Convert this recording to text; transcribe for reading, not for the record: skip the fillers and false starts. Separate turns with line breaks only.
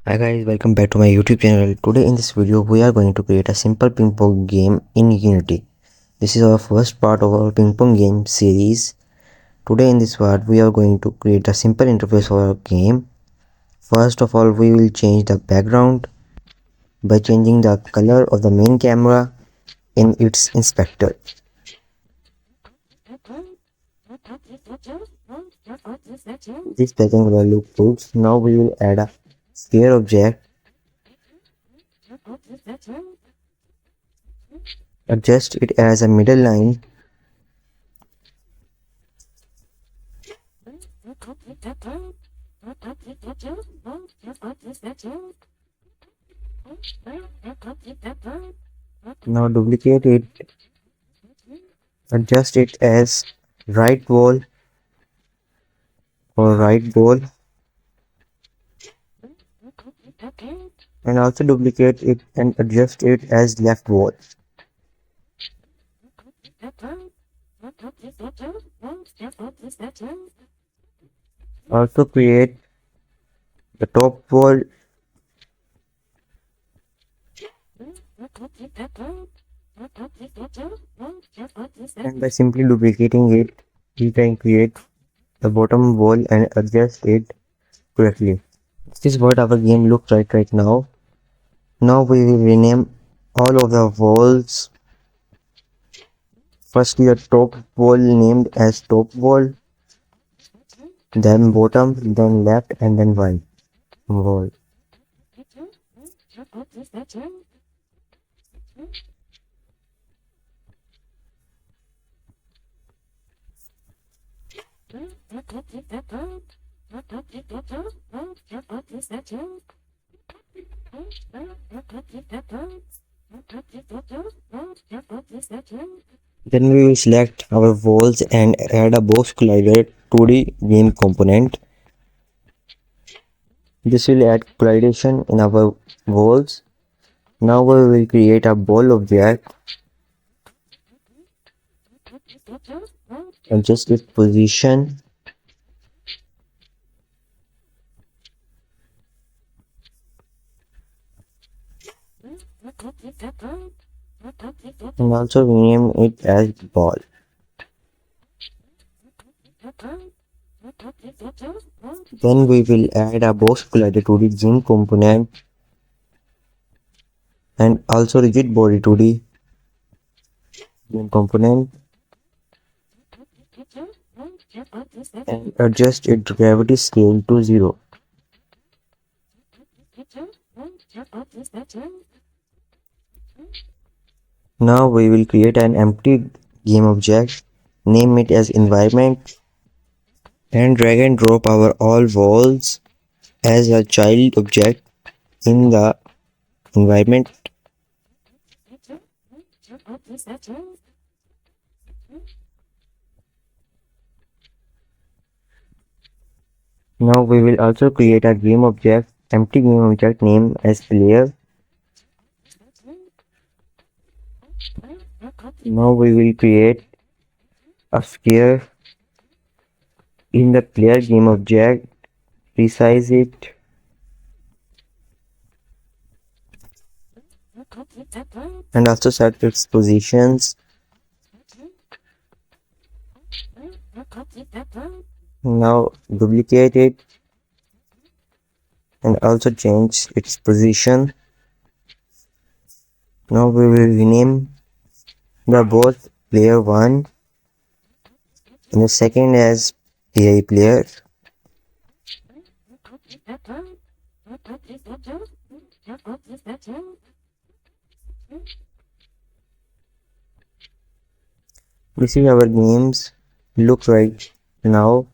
Hi guys, welcome back to my YouTube channel. Today in this video we are going to create a simple ping pong game in Unity. This is our first part of our ping pong game series. Today in this part we are going to create a simple interface for our game. First of all, we will change the background by changing the color of the main camera in its inspector. This background will look good. Now we will add a sphere object. Adjust it as a middle line. Now duplicate it. Adjust it as right wall or right goal, and also duplicate it and adjust it as left wall. Also create the top wall and by simply duplicating it we can create the bottom wall and adjust it correctly. This is what our game looks like right now. Now we will rename all of the walls. Firstly, the top wall named as top wall, then bottom, then left, and then right wall. Then we will select our walls and add a box collider 2D game component. This will add collidation in our walls. Now we will create a ball object. Adjust its position. And also rename it as ball. Then we will add a box collider 2D game component and also rigid body 2D game component and adjust its gravity scale to 0. Now we will create an empty game object, name it as environment, and drag and drop our all walls as a child object in the environment. Now we will also create a game object, empty game object name as player. Now we will create a sphere in the player game object, resize it, and also set its positions. Now duplicate it and also change its position. Now we will rename the both player 1 and the second as AI player. This is our games look right now.